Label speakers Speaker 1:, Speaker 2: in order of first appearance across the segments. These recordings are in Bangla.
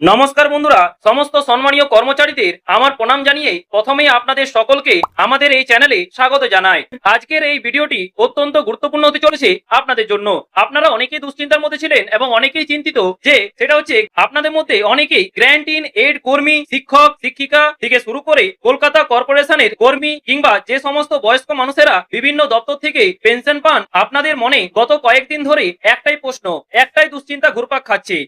Speaker 1: নমস্কার বন্ধুরা, সমস্ত সম্মানীয় কর্মচারীদের আমার প্রণাম জানিয়ে প্রথমেই আপনাদের সকলকে আমাদের এই চ্যানেলে স্বাগত জানাই। আজকের এই ভিডিওটি অত্যন্ত গুরুত্বপূর্ণ হতে চলেছে আপনাদের জন্য। আপনারা অনেকেই দুশ্চিন্তার মধ্যে ছিলেন এবং অনেকেই চিন্তিত যে সেটা হচ্ছে আপনাদের মধ্যে অনেকেই গ্র্যান্ট ইন এড কর্মী, শিক্ষক, শিক্ষিকা থেকে শুরু করে কলকাতা কর্পোরেশনের কর্মী কিংবা যে সমস্ত বয়স্ক মানুষেরা বিভিন্ন দপ্তর থেকে পেনশন পান, আপনাদের মনে গত কয়েকদিন ধরে একটাই প্রশ্ন, একটাই দুশ্চিন্তা ঘুরপাক খাচ্ছে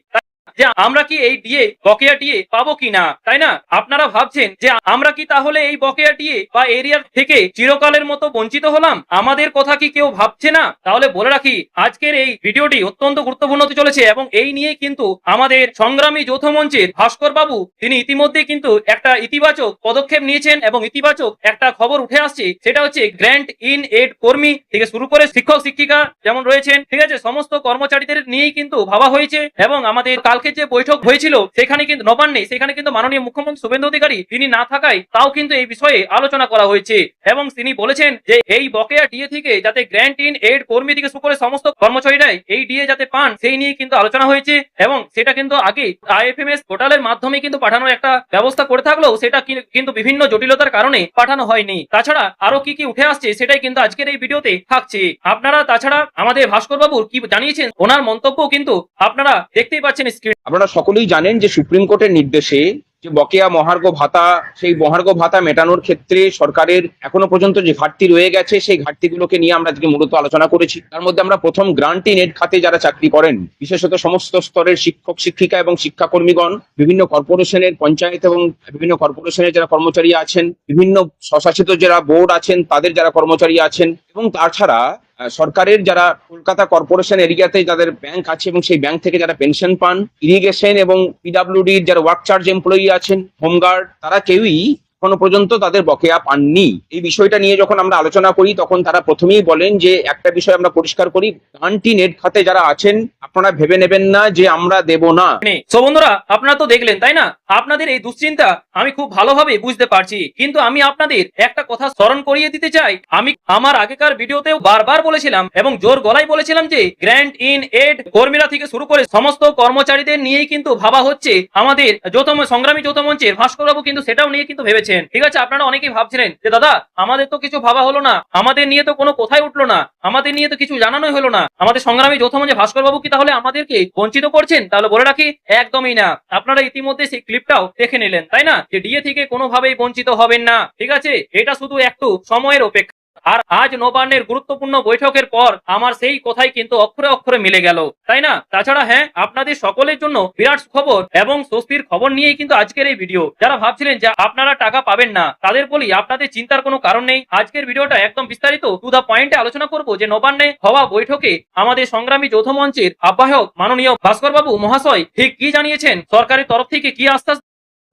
Speaker 1: যে আমরা কি এই ডিএ বকেয়া ডিএ পাবো কিনা, তাই না? আপনারা ভাবছেন যে আমরা কি তাহলে এই বকেয়া ডিএ বা এরিয়ার থেকে চিরকালের মতো বঞ্চিত হলাম? আমাদের কথা কি কেউ ভাবছে না? তাহলে বলে রাখি, আজকের এই ভিডিওটি অত্যন্ত গুরুত্বপূর্ণ হতে চলেছে এবং এই নিয়ে কিন্তু আমাদের সংগ্রামী যৌথ মঞ্চের ভাস্কর বাবু তিনি ইতিমধ্যে কিন্তু একটা ইতিবাচক পদক্ষেপ নিয়েছেন এবং ইতিবাচক একটা খবর উঠে আসছে। সেটা হচ্ছে গ্র্যান্ট ইন এড কর্মী থেকে শুরু করে শিক্ষক শিক্ষিকা যেমন রয়েছেন, ঠিক আছে, সমস্ত কর্মচারীদের নিয়েই কিন্তু ভাবা হয়েছে। এবং আমাদের কালকে যে বৈঠক হয়েছিল সেখানে কিন্তু নবান্নে, সেখানে কিন্তু মাননীয় মুখ্যমন্ত্রী শুভেন্দু অধিকারী তিনি না থাকায় তাও কিন্তু এই বিষয়ে আলোচনা করা হয়েছে এবং তিনি বলেছেন যে এই বকেয়া ডিএ থেকে যাতে গ্র্যান্ট ইন এড কর্মী থেকে শুরু করে সমস্ত কর্মচারীরাই এই ডিএ যাতে পান সেই নিয়ে কিন্তু আলোচনা হয়েছে এবং সেটা কিন্তু আগে আইএফএমএস পোর্টালের মাধ্যমে কিন্তু পাঠানোর একটা ব্যবস্থা করে থাকলেও সেটা কিন্তু বিভিন্ন জটিলতার কারণে পাঠানো হয়নি। তাছাড়া আরো কি কি উঠে আসছে সেটাই কিন্তু আজকের এই ভিডিওতে থাকছে। আপনারা তাছাড়া আমাদের ভাস্কর বাবু কি জানিয়েছেন ওনার মন্তব্য কিন্তু আপনারা দেখতেই পাচ্ছেন স্ক্রিন।
Speaker 2: আপনারা সকলেই জানেন যে সুপ্রিম কোর্টের নির্দেশে যে বকেয়া মহার্ঘ ভাতা, সেই মহার্ঘ ভাতা মেটানোর ক্ষেত্রে সরকারের এখনো পর্যন্ত যে ঘাটতি রয়ে গেছে সেই ঘাটতিগুলোকে নিয়ে আমরা আজকে মূলত আলোচনা করেছি। তার মধ্যে আমরা প্রথম গ্রান্ট ইন এড খাতে যারা চাকরি করেন, বিশেষত সমস্ত স্তরের শিক্ষক শিক্ষিকা এবং শিক্ষাকর্মীগণ, বিভিন্ন কর্পোরেশনের পঞ্চায়েত এবং বিভিন্ন কর্পোরেশনের যারা কর্মচারী আছেন, বিভিন্ন স্বশাসিত যারা বোর্ড আছেন তাদের যারা কর্মচারী আছেন, এবং তাছাড়া সরকারের যারা কলকাতা কর্পোরেশন এরিয়াতে যাদের ব্যাংক আছে এবং সেই ব্যাংক থেকে যারা পেনশন পান, ইরিগেশন এবং পিডব্লিউডি যারা ওয়ার্ক চার্জ এমপ্লয়ি আছেন, হোমগার্ড, তারা কেউই এখনো পর্যন্ত তাদের বকেয়া পাননি। এই বিষয়টা নিয়ে যখন আমরা আলোচনা করি তখন তারা প্রথমেই বলেন যে একটা বিষয় আমরা পরিষ্কার করি, গ্রান্ট ইন এড খাতে যারা আছেন আপনারা ভেবে নেবেন না যে আমরা দেব না।
Speaker 1: তো বন্ধুরা, আপনারা তো দেখলেন তাই না, আপনাদের এই দুশ্চিন্তা আমি খুব ভালোভাবে বুঝতে পারছি, কিন্তু আমি আপনাদের একটা কথা স্মরণ করিয়ে দিতে চাই। আমি আমার আগেকার ভিডিওতেও বারবার বলেছিলাম এবং জোর গলায় বলেছিলাম যে গ্র্যান্ট ইন এড কর্মীরা থেকে শুরু করে সমস্ত কর্মচারীদের নিয়েই কিন্তু ভাবা হচ্ছে। আমাদের সংগ্রামী যৌথ মঞ্চের ভাস্কর বাবু কিন্তু সেটাও নিয়ে কিন্তু ভেবেছেন, ঠিক আছে। আপনারা অনেকেই ভাবছিলেন যে দাদা আমাদের তো কিছু ভাবা হলো না, আমাদের নিয়ে তো কোনো কথাই উঠলো না, আমাদের নিয়ে তো কিছু জানানোই হলো না, আমাদের সংগ্রামী যৌথ মঞ্চে ভাস্কর বাবু কি তাহলে আমাদেরকে বঞ্চিত করছেন? তাহলে বলে রাখি, একদমই না। আপনারা ইতিমধ্যে সেই ক্লিপটাও দেখে নিলেন তাই না, যে ডিএ থেকে কোনোভাবেই বঞ্চিত হবেন না, ঠিক আছে। এটা শুধু একটু সময়ের অপেক্ষা। আর আজ নবান্নের গুরুত্বপূর্ণ বৈঠকের পর আমার সেই কথাই কিন্তু অক্ষরে অক্ষরে মিলে গেল, তাই না? তাছাড়া হ্যাঁ, আপনাদের সকলের জন্য বিরাট খবর এবং স্বস্তির খবর নিয়েই কিন্তু আজকের এই ভিডিও। যারা ভাবছিলেন যে আপনারা টাকা পাবেন না তাদের বলি, আপনাদের চিন্তার কোনো কারণ নেই। আজকের ভিডিওটা একদম বিস্তারিত টু দা পয়েন্টে আলোচনা করব যে নবান্নে হওয়া বৈঠকে আমাদের সংগ্রামী যৌথ মঞ্চের আহ্বায়ক মাননীয় ভাস্কর বাবু মহাশয় ঠিক কি জানিয়েছেন, সরকারের তরফ থেকে কি আশ্বাস,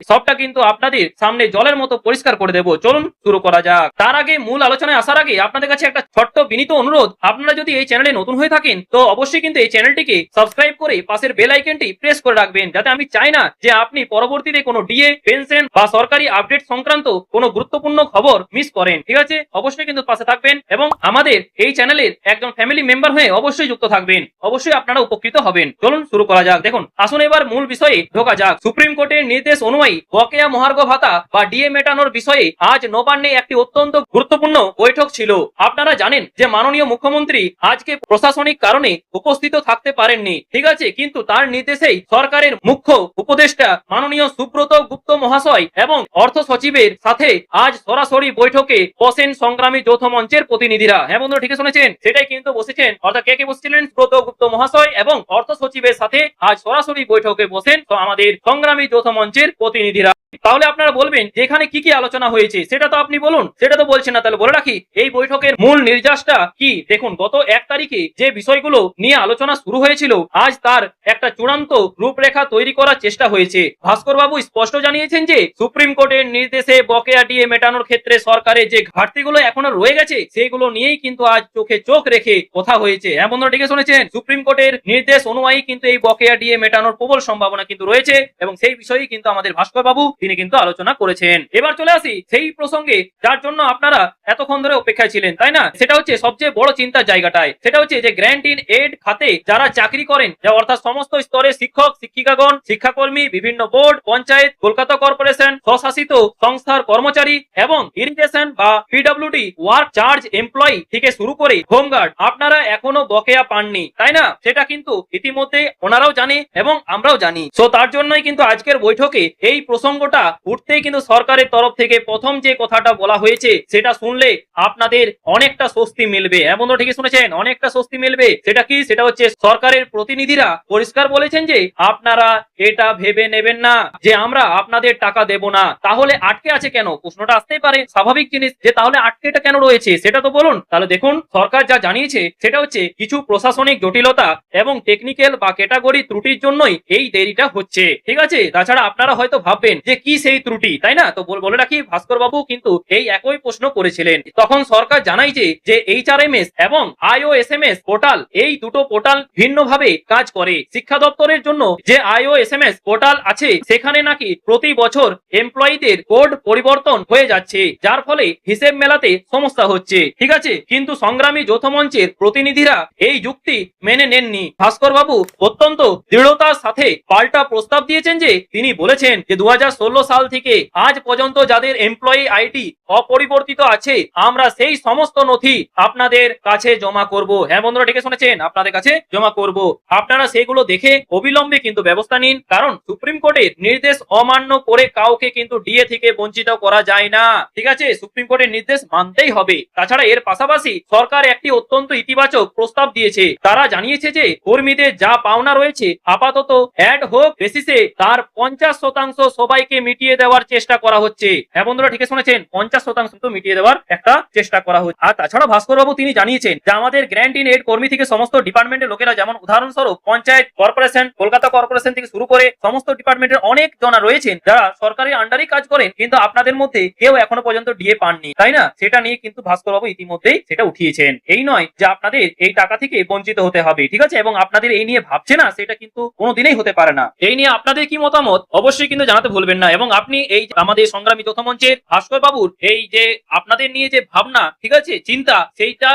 Speaker 1: সবটা কিন্তু আপনাদের সামনে জলের মতো পরিষ্কার করে দেব। চলুন শুরু করা যাক। তার আগে মূল আলোচনায় আসার আগে আপনাদের কাছে একটা ছোট্ট বিনীত অনুরোধ, আপনারা যদি এই চ্যানেলে নতুন হয়ে থাকেন তো অবশ্যই কিন্তু এই চ্যানেলটিকে সাবস্ক্রাইব করে পাশের বেল আইকনটি প্রেস করে রাখবেন, যাতে আমি চাই না যে আপনি পরবর্তীতে কোনো ডিএ, পেনশন বা সরকারি আপডেট সংক্রান্ত কোনো গুরুত্বপূর্ণ খবর মিস করেন, ঠিক আছে। অবশ্যই কিন্তু পাশে থাকবেন এবং আমাদের এই চ্যানেলের একজন ফ্যামিলি মেম্বার হয়ে অবশ্যই যুক্ত থাকবেন, অবশ্যই আপনারা উপকৃত হবেন। চলুন শুরু করা যাক। দেখুন, আসুন এবার মূল বিষয়ে ঢোকা যাক। সুপ্রিম কোর্টের নির্দেশ অনুযায়ী বকেয়া মহার্ঘ ভাতা বা ডিএ মেটানোর বিষয়ে আজ নবান্নে একটি অত্যন্ত গুরুত্বপূর্ণ বৈঠক ছিল। আপনারা জানেন যে মাননীয় মুখ্যমন্ত্রী আজকে প্রশাসনিক কারণে উপস্থিত থাকতে পারেননি, ঠিক আছে, কিন্তু তার নির্দেশেই সরকারের মুখ্য উপদেষ্টা মাননীয় সুব্রত গুপ্ত মহাশয় এবং অর্থ সচিবের সাথে আজ সরাসরি বৈঠকে বসেন সংগ্রামী যৌথ মঞ্চের প্রতিনিধিরা। হ্যাঁ বন্ধুরা, ঠিক শুনেছেন, সেটাই কিন্তু বসেছেন। অর্থাৎ কে কে বসছিলেন? সুব্রত গুপ্ত মহাশয় এবং অর্থ সচিবের সাথে আজ সরাসরি বৈঠকে বসেন তো আমাদের সংগ্রামী যৌথ মঞ্চের প্রতিনিধিরা। তাহলে আপনারা বলবেন যে এখানে কি কি আলোচনা হয়েছে সেটা তো আপনি বলুন, সেটা তো বলছেন না। তাহলে বলে রাখি এই বৈঠকের মূল নির্যাসটা কি। দেখুন, গত 1 তারিখে যে বিষয়গুলো নিয়ে আলোচনা শুরু হয়েছিল আজ তার একটা চূড়ান্ত রূপরেখা তৈরি করার চেষ্টা হয়েছে। ভাস্কর বাবু স্পষ্ট জানিয়েছেন যে সুপ্রিম কোর্টের নির্দেশে বকেয়া ডিএ মেটানোর ক্ষেত্রে সরকারের যে ঘাটতিগুলো এখনো রয়ে গেছে সেগুলো নিয়েই কিন্তু আজ চোখে চোখ রেখে কথা হয়েছে। হ্যাঁ বন্ধুরা, ঠিক শুনেছেন, সুপ্রিম কোর্টের নির্দেশ অনুযায়ী কিন্তু এই বকেয়া ডিএ মেটানোর প্রবল সম্ভাবনা কিন্তু রয়েছে এবং সেই বিষয়েই কিন্তু আমাদের ভাস্কর বাবু তিনি তিনি কিন্তু আলোচনা করেছেন। এবার চলে আসি সেই প্রসঙ্গে যার জন্য আপনারা এতক্ষণ ধরে অপেক্ষায় ছিলেন, তাই না? সেটা হচ্ছে সবচেয়ে বড় চিন্তার জায়গাটায়, সেটা হচ্ছে যে গ্র্যান্ট ইন এড খাতে যারা চাকরি করেন, যা অর্থাৎ সমস্ত স্তরে শিক্ষক, শিক্ষিকাগণ, শিক্ষাকর্মী, বিভিন্ন বোর্ড, পঞ্চায়েত, কলকাতা কর্পোরেশন, স্বশাসিত সংস্থার কর্মচারী এবং ইরিগেশন বা পিডব্লিউডি ওয়ার্ক চার্জ এমপ্লয়ি থেকে শুরু করে হোমগার্ড, আপনারা এখনো বকেয়া পাননি, তাই না? সেটা কিন্তু ইতিমধ্যে ওনারাও জানে এবং আমরাও জানি। সো তার জন্যই কিন্তু আজকের বৈঠকে এই প্রসঙ্গটা উঠতেই কিন্তু সরকারের তরফ থেকে প্রথম যে কথাটা বলা হয়েছে সেটা শুনলে আপনাদের অনেকটা স্বস্তি মিলবে। এমন তো ঠিকই শুনেছেন, অনেকটা স্বস্তি মিলবে। সেটা কি? সেটা হচ্ছে সরকারের প্রতিনিধিরা পরিষ্কার বলেছেন যে আপনারা এটা ভেবে নেবেন না যে আমরা আপনাদের টাকা দেব না। তাহলে আটকে আছে কেন? প্রশ্নটা আসতেই পারে, স্বাভাবিক জিনিস, যে তাহলে আটকেটা কেন রয়েছে সেটা তো বলুন। তাহলে দেখুন, সরকার যা জানিয়েছে সেটা হচ্ছে কিছু প্রশাসনিক জটিলতা এবং টেকনিক্যাল বা ক্যাটাগরি ত্রুটির জন্যই এই দেরিটা হচ্ছে, ঠিক আছে? তাছাড়া আপনারা হয়তো ভাববেন যে কি সেই ত্রুটি, তাই না? তো বলে রাখি, ভাস্কর বাবু কিন্তু এই একই প্রশ্ন করেছিলেন। তখন সরকার জানাইছে যে HRMS এবং IOSMS পোর্টাল, এই দুটো পোর্টাল ভিন্নভাবে কাজ করে। শিক্ষা দপ্তরের জন্য যে IOSMS পোর্টাল আছে সেখানে নাকি প্রতি বছর এমপ্লয়ীদের কোড পরিবর্তন হয়ে যাচ্ছে, যার ফলে হিসেব মেলাতে সমস্যা হচ্ছে, ঠিক আছে? কিন্তু সংগ্রামী যৌথ মঞ্চের প্রতিনিধিরা এই যুক্তি মেনে নেননি। ভাস্কর বাবু অত্যন্ত দৃঢ়তার সাথে পাল্টা প্রস্তাব দিয়েছেন যে তিনি বলেছেন যে 2016 সাল থেকে আজ পর্যন্ত যাদের এমপ্লয়ি আইডি অপরিবর্তিত আছে আমরা সেই সমস্ত নথি আপনাদের কাছে জমা করব। হ্যাঁ বন্ধুরা, ঠিক শুনেছেন, আপনাদের কাছে জমা করব। আপনারা সেগুলো দেখে অবিলম্বে কিন্তু ব্যবস্থা নিন, কারণ সুপ্রিম কোর্টের নির্দেশ অমান্য করে কাউকে কিন্তু ডিএ থেকে বঞ্চিত করা যায় না, ঠিক আছে? সুপ্রিম কোর্টের নির্দেশ মানতেই হবে। তাছাড়া এর পাশাপাশি সরকার একটি অত্যন্ত ইতিবাচক প্রস্তাব দিয়েছে। তারা জানিয়েছে যে কর্মীদের যা পাওনা রয়েছে আপাতত অ্যাড হোক বেসিসে তার 50% সবাইকে মিটিয়ে দেওয়ার চেষ্টা করা হচ্ছে। হ্যাঁ বন্ধুরা, ঠিক শুনেছেন, 50% তো মিটিয়ে দেওয়ার একটা চেষ্টা করা হচ্ছে। আর তাছাড়া ভাস্কর বাবু তিনি জানিয়েছেন যে আমাদের গ্র্যান্ট ইন এড কর্মী থেকে সমস্ত ডিপার্টমেন্টের লোকেরা, যেমন উদাহরণস্বরূপ পঞ্চায়েত, কর্পোরেশন, কলকাতা কর্পোরেশন থেকে শুরু করে সমস্ত ডিপার্টমেন্টের অনেক জনা রয়েছেন যারা সরকারি আন্ডারেই কাজ করেন, কিন্তু আপনাদের মধ্যে কেউ এখনো পর্যন্ত ডিএ পাননি, তাই না? সেটা নিয়ে কিন্তু ভাস্কর বাবু ইতিমধ্যেই সেটা উঠিয়েছেন। এই নয় যে আপনাদের এই টাকা থেকে বঞ্চিত হতে হবে, ঠিক আছে? এবং আপনাদের এই নিয়ে ভাবছে না, সেটা কিন্তু কোনোদিনই হতে পারে না। এই নিয়ে আপনাদের কি মতামত অবশ্যই কিন্তু জানাতে ভুলবেন না। এবং আপনি এই আমাদের সংগ্রামী যৌথ মঞ্চের ভাস্কর বাবুর এই যে আপনাদের নিয়ে যে ভাবনা, ঠিক আছে, চিন্তা, সেইটা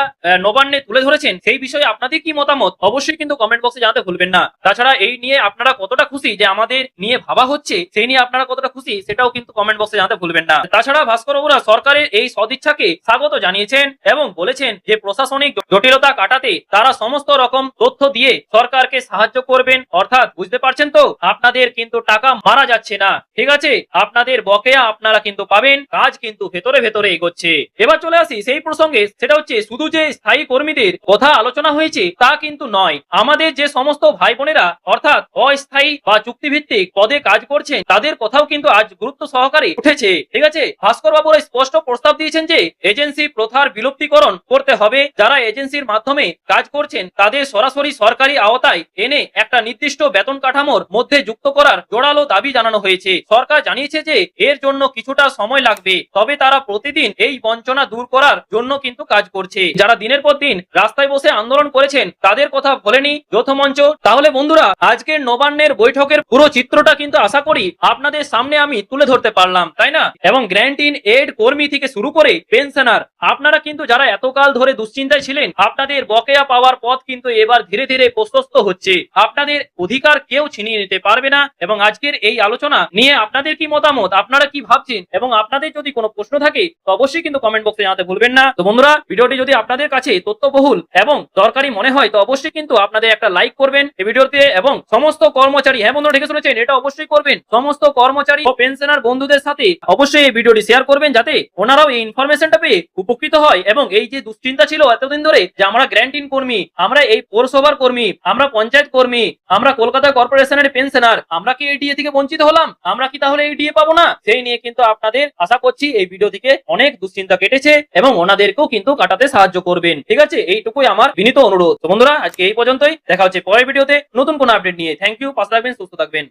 Speaker 1: নবান্নে তুলে ধরেছেন, সেই বিষয়ে আপনাদের কি মতামত অবশ্যই কিন্তু কমেন্ট বক্সে জানাতে ভুলবেন না। তাছাড়া এই নিয়ে আপনারা কতটা খুশি যে আমাদের নিয়ে ভাবা হচ্ছে, সেই নিয়ে আপনারা কতটা খুশি সেটাও কিন্তু কমেন্ট বক্সে জানাতে ভুলবেন না। তাছাড়া ভাস্কর বাবুরা সরকারের এই সদিচ্ছাকে স্বাগত জানিয়েছেন এবং বলেছেন যে প্রশাসনিক জটিলতা কাটাতে তারা সমস্ত রকম তথ্য দিয়ে সরকারকে সাহায্য করবেন। অর্থাৎ বুঝতে পারছেন তো, আপনাদের কিন্তু টাকা মারা যাচ্ছে না, ঠিক আছে? আপনাদের বকেয়া আপনারা কিন্তু পাবেন, কাজ কিন্তু ভেতরে ভেতরে এগোচ্ছে। এবার চলে আসি সেই প্রসঙ্গে, সেটা হচ্ছে শুধু যে স্থায়ী কর্মীদের কথা আলোচনা হয়েছে তা কিন্তু নয়। আমাদের যে সমস্ত ভাই বোনেরা অর্থাৎ অস্থায়ী বা চুক্তিভিত্তিক পদে কাজ করছেন তাদের কথাও কিন্তু আজ গুরুত্ব সহকারে উঠেছে, ঠিক আছে? ভাস্কর বাবুরা স্পষ্ট প্রস্তাব দিয়েছেন যে এজেন্সি প্রথার বিলুপ্তিকরণ করতে হবে। যারা এজেন্সির মাধ্যমে কাজ করছেন তাদের সরাসরি সরকারি আওতায় এনে একটা নির্দিষ্ট বেতন কাঠামোর মধ্যে যুক্ত করার জোরালো দাবি জানানো হয়েছে। সরকার জানিয়েছে যে এর জন্য কিছুটা সময় লাগবে, তবে তারা প্রতিদিন এই বঞ্চনা দূর করার জন্য কিন্তু কাজ করছে। যারা দিনের পর দিন রাস্তায় বসে আন্দোলন করেছেন তাদের কথা বলেনি যৌথ মঞ্চ। তাহলে বন্ধুরা, আজকের নবান্নের বৈঠকের পুরো চিত্রটা কিন্তু আশা করি আপনাদের সামনে আমি তুলে ধরতে পারলাম, তাই না? এবং গ্র্যান্ট ইন এড কর্মী থেকে শুরু করে পেনশনার, আপনারা কিন্তু যারা এতকাল ধরে দুশ্চিন্তায় ছিলেন, আপনাদের বকেয়া পাওয়ার পথ কিন্তু এবার ধীরে ধীরে প্রশস্ত হচ্ছে। আপনাদের অধিকার কেউ ছিনিয়ে নিতে পারবে না। এবং আজকের এই আলোচনা নিয়ে আপনাদের কি মতামত, আপনারা কি ভাবছেন, এবং আপনাদের যদি কোনো প্রশ্ন থাকে তো অবশ্যই কিন্তু কমেন্ট বক্সে জানাতে ভুলবেন না। তো বন্ধুরা, ভিডিওটি যদি আপনাদের কাছে তথ্যবহুল এবং দরকারি মনে হয় তো অবশ্যই কিন্তু আপনাদের একটা লাইক করবেন এই ভিডিওতে। এবং সমস্ত কর্মচারী, হ্যাঁ বন্ধুরা, ঠিক শুনেছেন, এটা অবশ্যই করবেন, সমস্ত কর্মচারী ও পেনশনার বন্ধুদের সাথে অবশ্যই এই ভিডিওটি শেয়ার করবেন, যাতে ওনারাও এই ইনফরমেশনটা পেয়ে উপকৃত হয়। এবং এই যে দুশ্চিন্তা ছিল এতদিন ধরে যে আমরা গ্র্যান্ট ইন কর্মী, আমরা এই পৌরসভার কর্মী, আমরা পঞ্চায়েত কর্মী, আমরা কলকাতা কর্পোরেশনের পেনশনার, আমরা কি এই ডিএ থেকে বঞ্চিত হলাম, আমরা কি তাহলে এই ডিএ পাবো না, সেই নিয়ে কিন্তু আপনাদের আশা করছি এই ভিডিও থেকে অনেক দুশ্চিন্তা কেটেছে এবং ওনাদেরকেও কিন্তু কাটাতে সাহায্য করবেন, ঠিক আছে? এইটুকুই আমার বিনীত অনুরোধ। তো বন্ধুরা, আজকে এই পর্যন্তই, দেখা হচ্ছে পরের ভিডিওতে নতুন কোনো আপডেট নিয়ে। থ্যাংক ইউ, পাশে থাকবেন, সুস্থ থাকবেন।